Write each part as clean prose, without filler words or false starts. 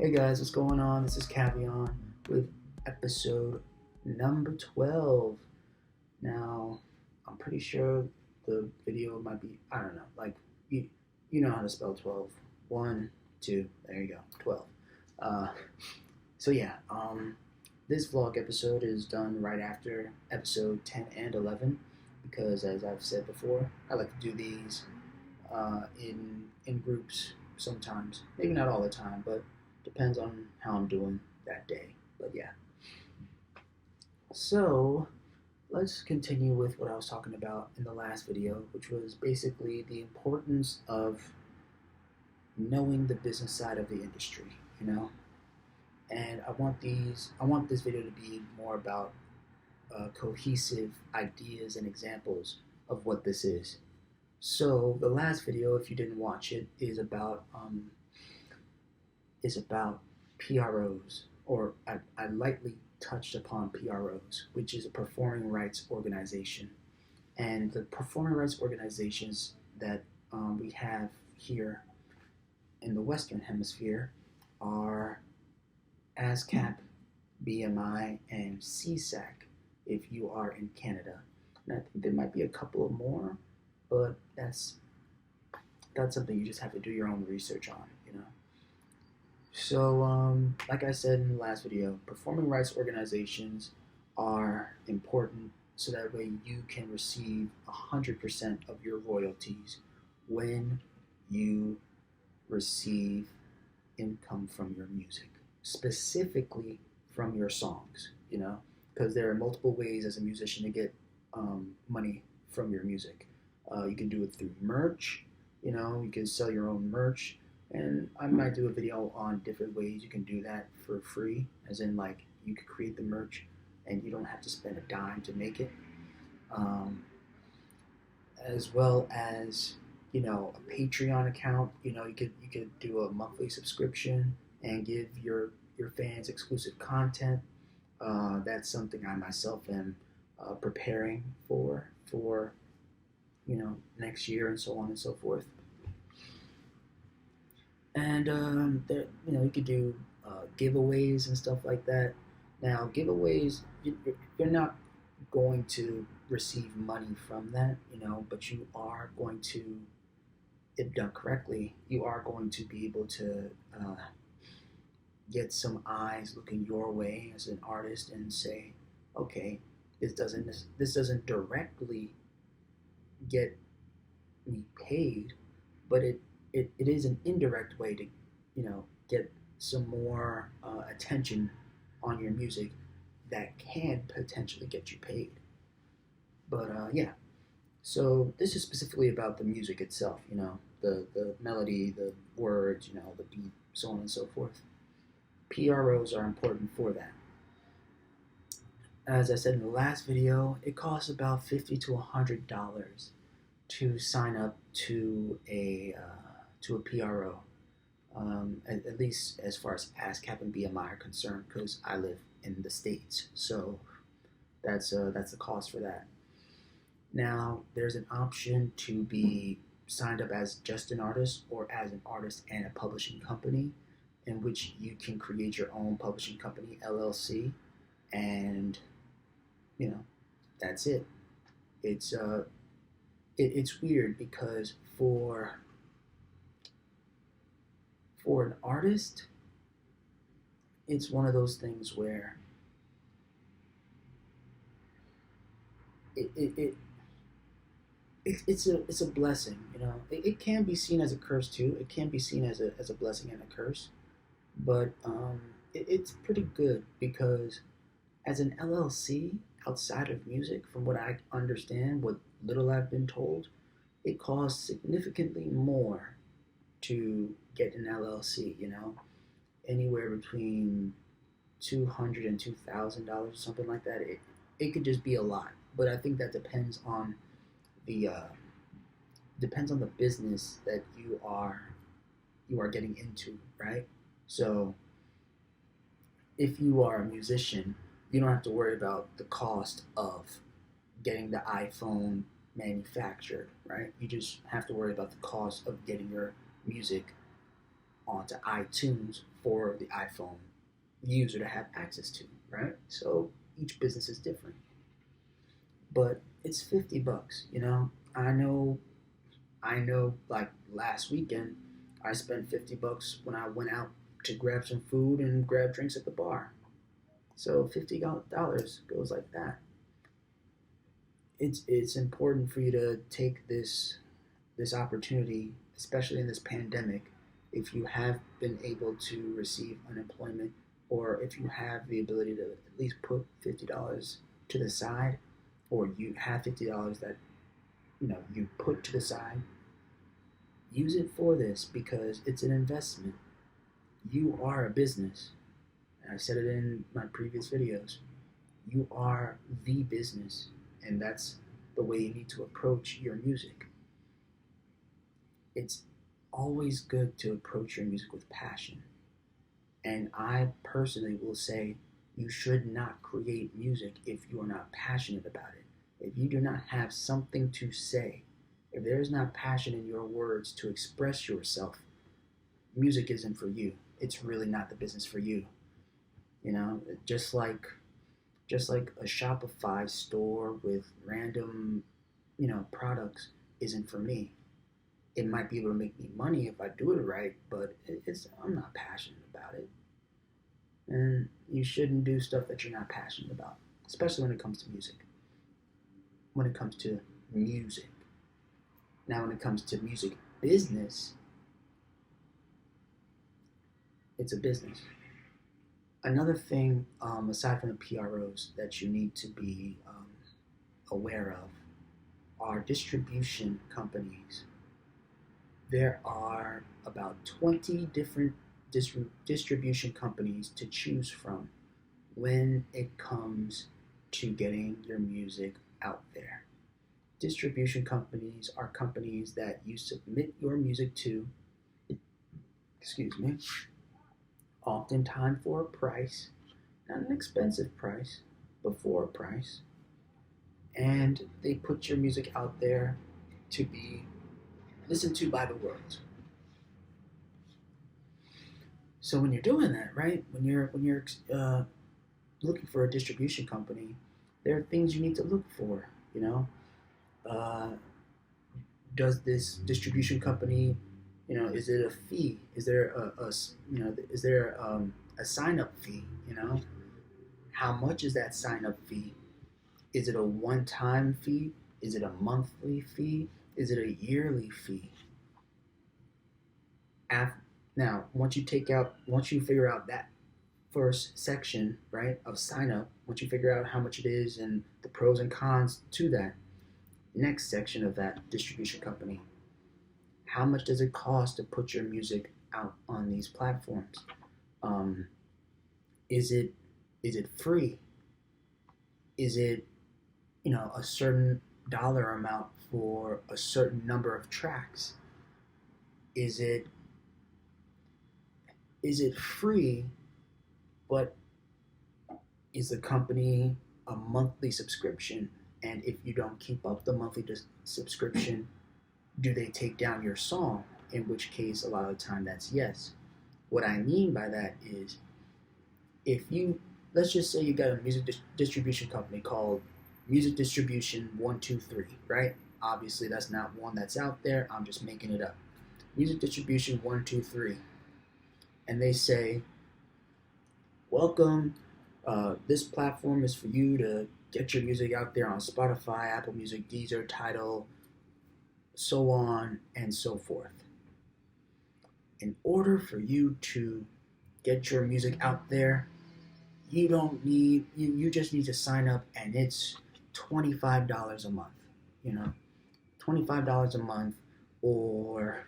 Hey guys, what's going on? This is Cavion with episode number 12. Now, I'm pretty sure the video might be, I don't know, like, you, you know how to spell 12. 1, 2, there you go, 12. Uh, so yeah, this vlog episode is done right after episode 10 and 11 because as I've said before, I like to do these in groups sometimes. Maybe not all the time, but depends on how I'm doing that day. But yeah. So let's continue with what I was talking about in the last video, which was basically the importance of knowing the business side of the industry, you know. And I want this video to be more about cohesive ideas and examples of what this is. So the last video, if you didn't watch it, is about PROs, or I lightly touched upon PROs, which is a performing rights organization. And the performing rights organizations that we have here in the Western Hemisphere are ASCAP, BMI, and CSAC if you are in Canada. And I think there might be a couple of more, but that's something you just have to do your own research on, you know. So, like I said in the last video, performing rights organizations are important so that way you can receive 100% of your royalties when you receive income from your music, specifically from your songs, you know, because there are multiple ways as a musician to get money from your music. You can do it through merch, you know, you can sell your own merch. And I might do a video on different ways you can do that for free, as in like you could create the merch and you don't have to spend a dime to make it. As well as, you know, a Patreon account. You know, you could do a monthly subscription and give your fans exclusive content. That's something I myself am preparing for you know, next year and so on and so forth. And there, you know, you could do giveaways and stuff like that. Now, giveaways, you're not going to receive money from that, you know, but you are going to, if done correctly, you are going to be able to get some eyes looking your way as an artist and say, okay, this doesn't directly get me paid, but it is an indirect way to, you know, get some more attention on your music that can potentially get you paid. But yeah, so this is specifically about the music itself, you know, the melody, the words, you know, the beat, so on and so forth. PROs are important for that. As I said in the last video, it costs about $50 to $100 to sign up to a PRO. At least as far as ASCAP and BMI are concerned, because I live in the States, so that's the cost for that. Now, there's an option to be signed up as just an artist or as an artist and a publishing company, in which you can create your own publishing company, LLC, and, you know, that's it. It's weird because for an artist, it's one of those things where it's a blessing, you know. It can be seen as a curse too. It can be seen as a blessing and a curse, but it's pretty good because as an LLC outside of music, from what I understand, what little I've been told, it costs significantly more to get an LLC, you know, anywhere between $200 and $2,000, something like that. It could just be a lot, but I think that depends on the business that you are getting into, right? So if you are a musician, you don't have to worry about the cost of getting the iPhone manufactured, right? You just have to worry about the cost of getting your music onto iTunes for the iPhone user to have access to, right? So each business is different. But it's $50, you know. I know like last weekend I spent $50 when I went out to grab some food and grab drinks at the bar. So $50 goes like that. It's important for you to take this opportunity, especially in this pandemic, if you have been able to receive unemployment or if you have the ability to at least put $50 to the side, or you have $50 that you put to the side, use it for this because it's an investment. You are a business. And I said it in my previous videos. You are the business, and that's the way you need to approach your music. It's always good to approach your music with passion. And I personally will say you should not create music if you are not passionate about it. If you do not have something to say, if there is not passion in your words to express yourself, music isn't for you. It's really not the business for you. You know, just like a Shopify store with random, products isn't for me. It might be able to make me money if I do it right, but I'm not passionate about it. And you shouldn't do stuff that you're not passionate about, especially when it comes to music. When it comes to music. Now, when it comes to music business, it's a business. Another thing, aside from the PROs, that you need to be aware of are distribution companies. There are about 20 different distribution companies to choose from when it comes to getting your music out there. Distribution companies are companies that you submit your music to, oftentimes for a price, not an expensive price, but for a price. And they put your music out there to be listened to by the world. So when you're doing that, right? When you're looking for a distribution company, there are things you need to look for. Does this distribution company, is it a fee? Is there a sign up fee? How much is that sign up fee? Is it a one time fee? Is it a monthly fee? Is it a yearly fee? Now, once you figure out that first section, right, of sign up, once you figure out how much it is and the pros and cons to that, next section of that distribution company, how much does it cost to put your music out on these platforms? Is it free? Is it a certain dollar amount for a certain number of tracks? Is it free, but is the company a monthly subscription? And if you don't keep up the monthly subscription, do they take down your song? In which case, a lot of the time that's yes. What I mean by that is, let's just say you got a music distribution company called Music Distribution 123, right? Obviously, that's not one that's out there. I'm just making it up. Music Distribution 123. And they say, welcome, this platform is for you to get your music out there on Spotify, Apple Music, Deezer, Tidal, so on and so forth. In order for you to get your music out there, you just need to sign up, and it's $25 a month, $25 a month, or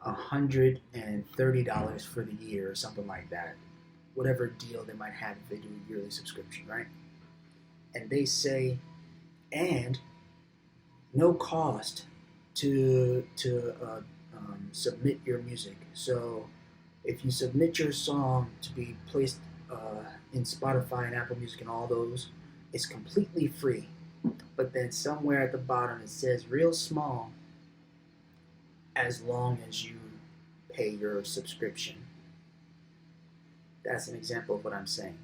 $130 for the year or something like that. Whatever deal they might have if they do a yearly subscription, right? And they say, and no cost to submit your music. So if you submit your song to be placed in Spotify and Apple Music and all those, it's completely free. But then somewhere at the bottom it says real small, as long as you pay your subscription. That's an example of what I'm saying.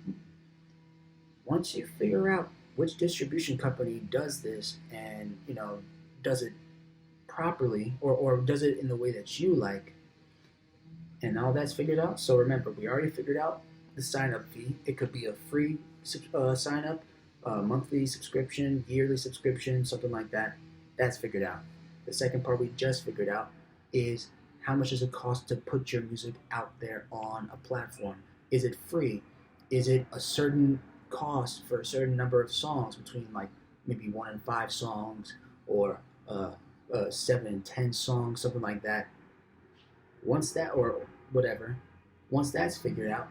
Once you figure out which distribution company does this and, does it properly or does it in the way that you like, and all that's figured out. So remember, we already figured out the sign-up fee. It could be a free sign-up, monthly subscription, yearly subscription, something like that. That's figured out. The second part we just figured out is how much does it cost to put your music out there on a platform? Is it free? Is it a certain cost for a certain number of songs, between like maybe 1 and 5 songs, or 7 and 10 songs, something like that? Once that, or whatever, once that's figured out,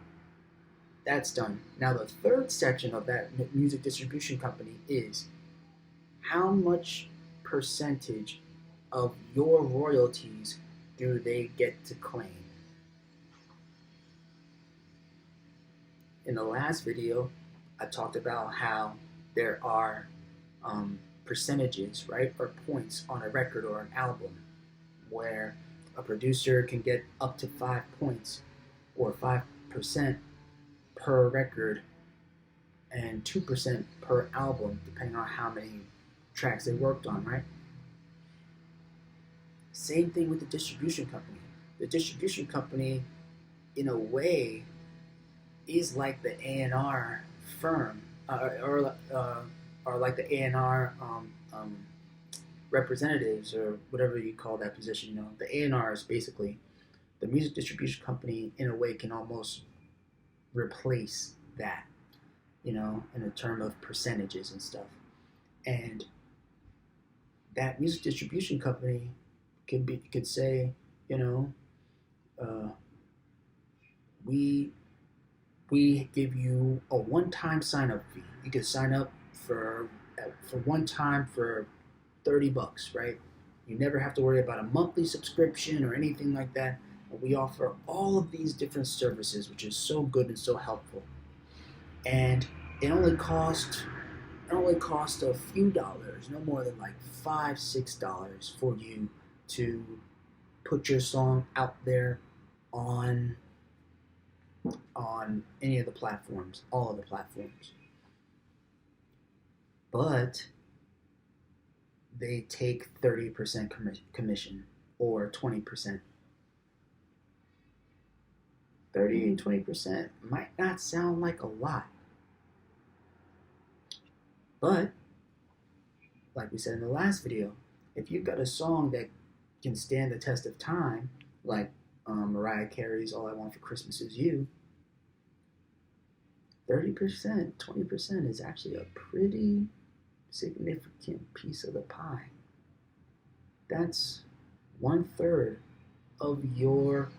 that's done. Now the third section of that music distribution company is how much percentage of your royalties do they get to claim? In the last video, I talked about how there are percentages, right, or points on a record or an album, where a producer can get up to 5 points or 5% per record and 2% per album, depending on how many tracks they worked on, right? Same thing with the distribution company. The distribution company, in a way, is like the A&R firm, or like the A&R representatives, or whatever you call that position. The A&R is basically the music distribution company. In a way, can almost replace that, in a term of percentages and stuff. And that music distribution company could say, we give you a one-time sign-up fee. You could sign up for one time for $30, right? You never have to worry about a monthly subscription or anything like that. We offer all of these different services, which is so good and so helpful. And it only costs a few dollars, no more than like $5-6 for you to put your song out there on any of the platforms, all of the platforms. But they take 30% commission, or 20%. 30 and 20% might not sound like a lot. But, like we said in the last video, if you've got a song that can stand the test of time, like Mariah Carey's All I Want for Christmas Is You, 30%, 20% is actually a pretty significant piece of the pie. That's 1/3 of your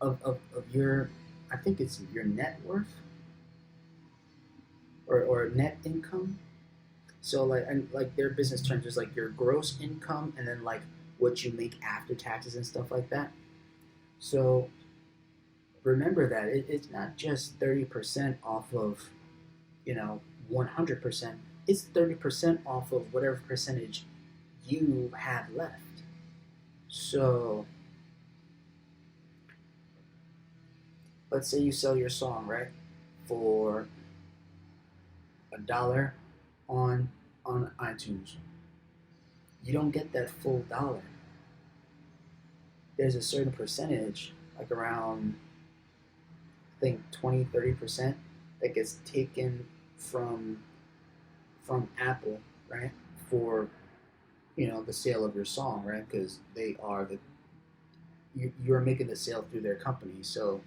I think it's your net worth, or net income. So like their business terms is like your gross income, and then like what you make after taxes and stuff like that. So remember that it's not just 30% off of 100%. It's 30% off of whatever percentage you have left. So let's say you sell your song, right, for $1 on iTunes. You don't get that full dollar. There's a certain percentage, like around, I think 20-30%, that gets taken from Apple, right, for the sale of your song, right, because they are you're making the sale through their company, so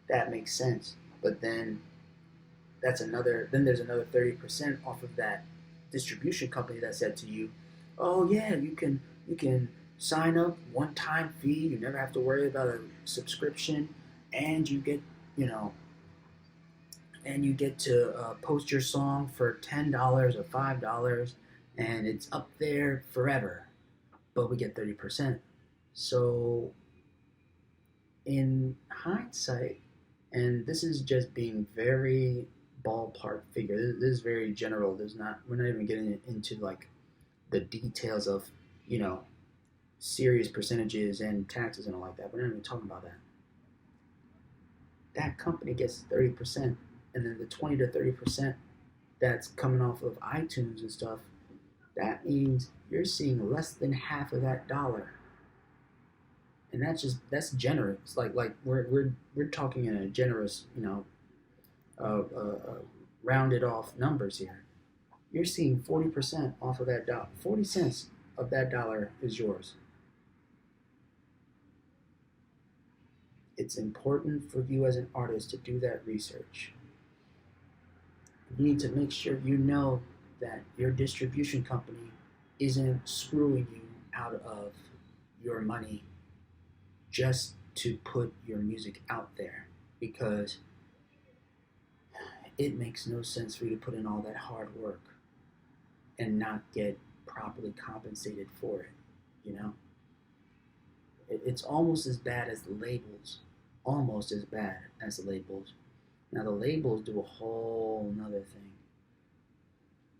that makes sense. But then there's another 30% off of that distribution company that said to you, oh yeah, you can sign up, one-time fee, you never have to worry about a subscription, and you get to post your song for $10 or $5, and it's up there forever, but we get 30%. So in hindsight, and this is just being very ballpark figure, this is very general, we're not even getting into like the details of serious percentages and taxes and all like that. We're not even talking about that. That company gets 30%, and then the 20 to 30% that's coming off of iTunes and stuff, that means you're seeing less than half of that dollar. And that's generous. Like we're talking in a generous, rounded off numbers here. You're seeing 40% off of that dollar. 40 cents of that dollar is yours. It's important for you as an artist to do that research. You need to make sure you know that your distribution company isn't screwing you out of your money just to put your music out there, because it makes no sense for you to put in all that hard work and not get properly compensated for it, you know? It's almost as bad as the labels. Almost as bad as the labels. Now, the labels do a whole nother thing.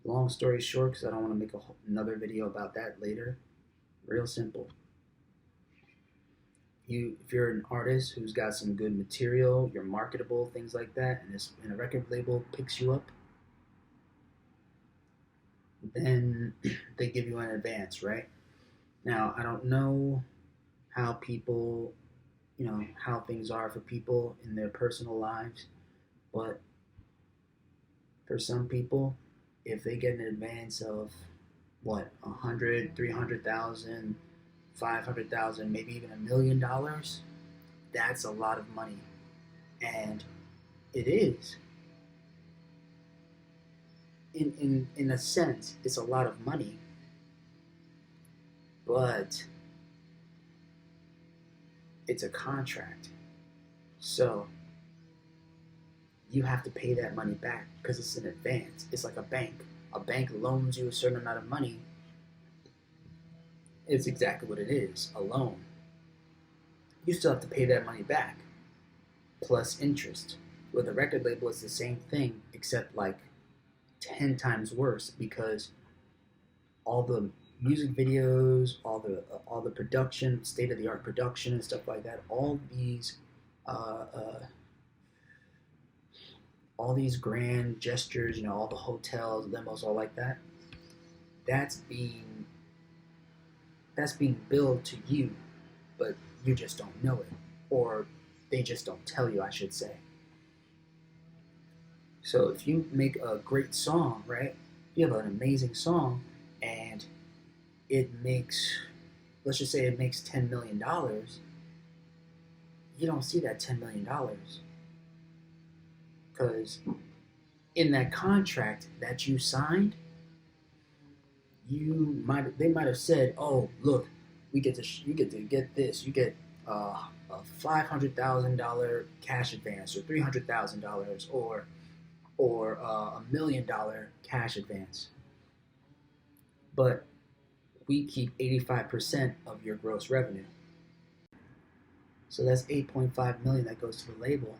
Long story short, because I don't want to make another video about that later, real simple. If you're an artist who's got some good material, you're marketable, things like that, and a record label picks you up, then they give you an advance, right? Now, I don't know how people, how things are for people in their personal lives, but for some people, if they get an advance of what, 100, 300,000, 500,000, maybe even $1 million, that's a lot of money. And it is. In a sense, it's a lot of money. But it's a contract. So you have to pay that money back because it's an advance. It's like a bank. A bank loans you a certain amount of money. It's exactly what it is, a loan. You still have to pay that money back, plus interest. With a record label, it's the same thing, except like 10 times worse, because all the music videos, all the production, state-of-the-art production and stuff like that, all these grand gestures, all the hotels, limos, all like that, that's being billed to you, but you just don't know it, or they just don't tell you, I should say. So if you make a great song, right? You have an amazing song, and it makes, let's just say it makes $10 million. You don't see that $10 million because in that contract that you signed, they might have said, "Oh, look, you get to get this. You get a $500,000 cash advance, or $300,000, or $1 million cash advance." But we keep 85% of your gross revenue. So that's 8.5 million that goes to the label.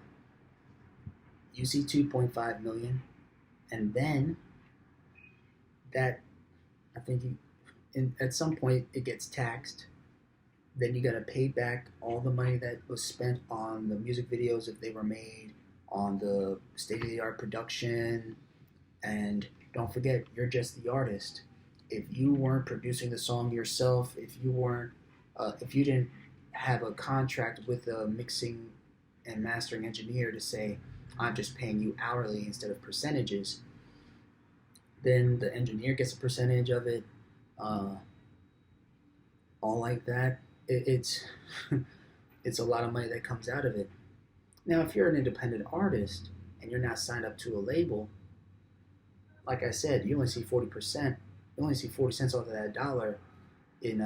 You see 2.5 million, and then that, I think at some point it gets taxed. Then you got to pay back all the money that was spent on the music videos if they were made, on the state-of-the-art production, and don't forget, you're just the artist. If you weren't producing the song yourself, if you didn't have a contract with a mixing and mastering engineer to say, I'm just paying you hourly instead of percentages, then the engineer gets a percentage of it, all like that. It's it's a lot of money that comes out of it. Now, if you're an independent artist and you're not signed up to a label, like I said, you only see 40%. You only see 40 cents off of that dollar in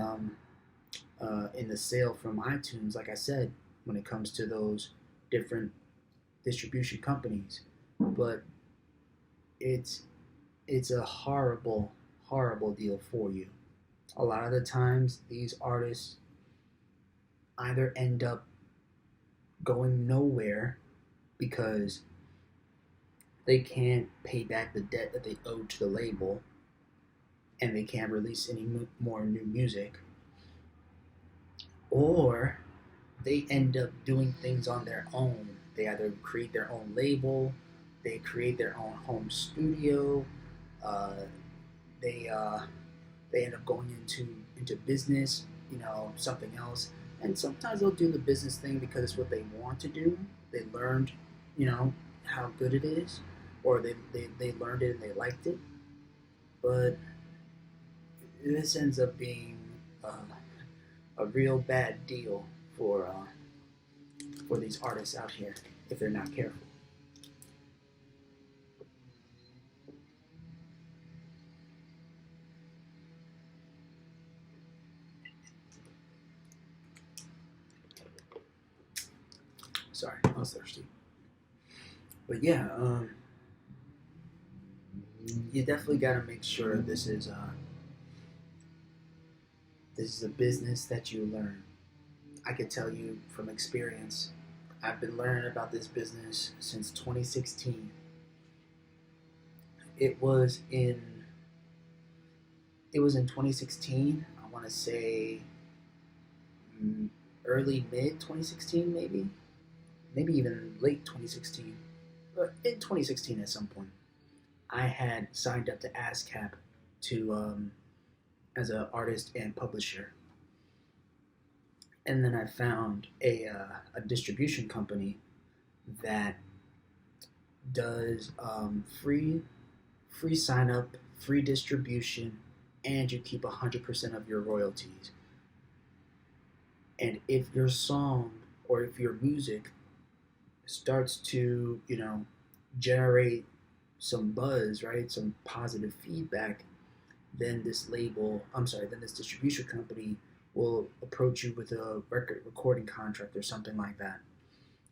the sale from iTunes. Like I said, when it comes to those different distribution companies, but it's a horrible deal for you. A lot of the times, these artists either end up going nowhere because they can't pay back the debt that they owe to the label, and they can't release any more new music, or they end up doing things on their own. They either create their own label, they create their own home studio, uh, they they end up going into business, something else. And sometimes they'll do the business thing because it's what they want to do. They learned, how good it is, or they learned it and they liked it. But this ends up being a real bad deal for these artists out here if they're not careful. Sorry, I was thirsty. But yeah, you definitely got to make sure this is a business that you learn. I can tell you from experience, I've been learning about this business since 2016. It was in it was in 2016. I want to say early mid 2016, maybe even late 2016, but in 2016 at some point. I had signed up to ASCAP to as an artist and publisher, and then I found a distribution company that does free sign up, free distribution, and you keep 100% of your royalties. And if your song or if your music starts to generate some buzz, right, some positive feedback, then then this distribution company will approach you with a recording contract or something like that.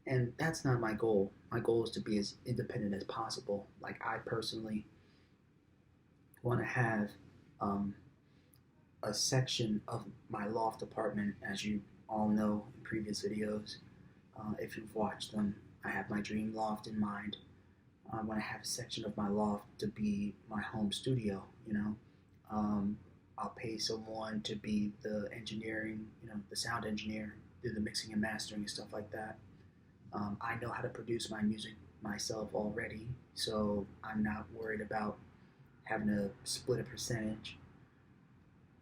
And that's not my goal. My goal is to be as independent as possible. Like, I personally want to have um, a section of my loft apartment, as you all know in previous videos. If you've watched them, I have my dream loft in mind. I want to have a section of my loft to be my home studio. Um, I'll pay someone to be the engineering, the sound engineer, do the mixing and mastering and stuff like that. I know how to produce my music myself already, so I'm not worried about having to split a percentage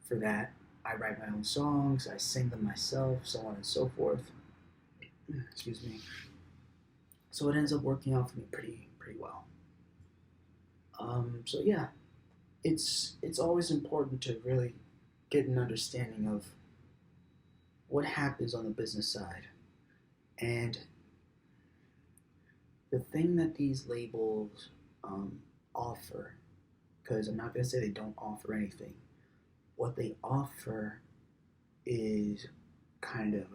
for that. I write my own songs, I sing them myself, so on and so forth. Excuse me. So it ends up working out for me pretty well. So yeah, it's always important to really get an understanding of what happens on the business side. And the thing that these labels offer, because I'm not going to say they don't offer anything, what they offer is kind of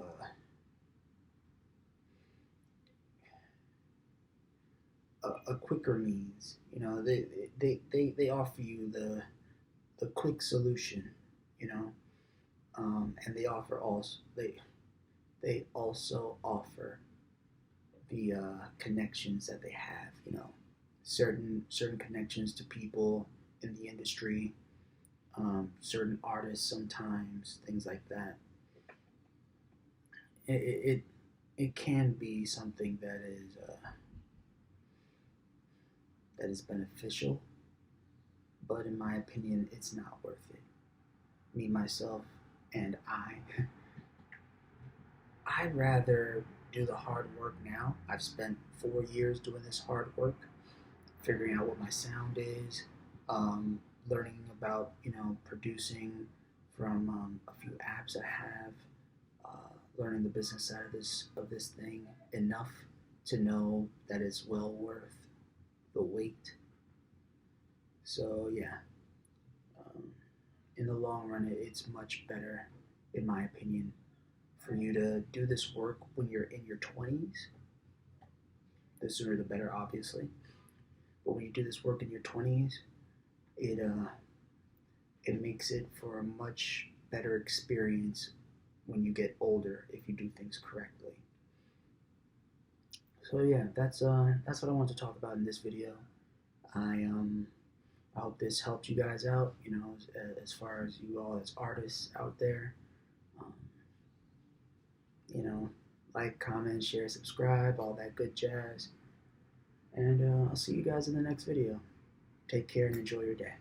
a quicker means. They offer you the quick solution, you know, and they also offer the connections that they have, certain connections to people in the industry, certain artists sometimes, things like that. It can be something that is beneficial, but in my opinion, it's not worth it. Me, myself, and I'd rather do the hard work now. I've spent 4 years doing this hard work, figuring out what my sound is, learning about producing from a few apps I have, learning the business side of this thing enough to know that it's well worth the wait. So yeah, um, in the long run, it's much better, in my opinion, for you to do this work when you're in your 20s. The sooner the better, obviously. But when you do this work in your 20s, it makes it for a much better experience when you get older if you do things correctly. So yeah, that's what I want to talk about in this video. I hope this helped you guys out. As far as you all as artists out there. Um, Like, comment, share, subscribe, all that good jazz. And I'll see you guys in the next video. Take care and enjoy your day.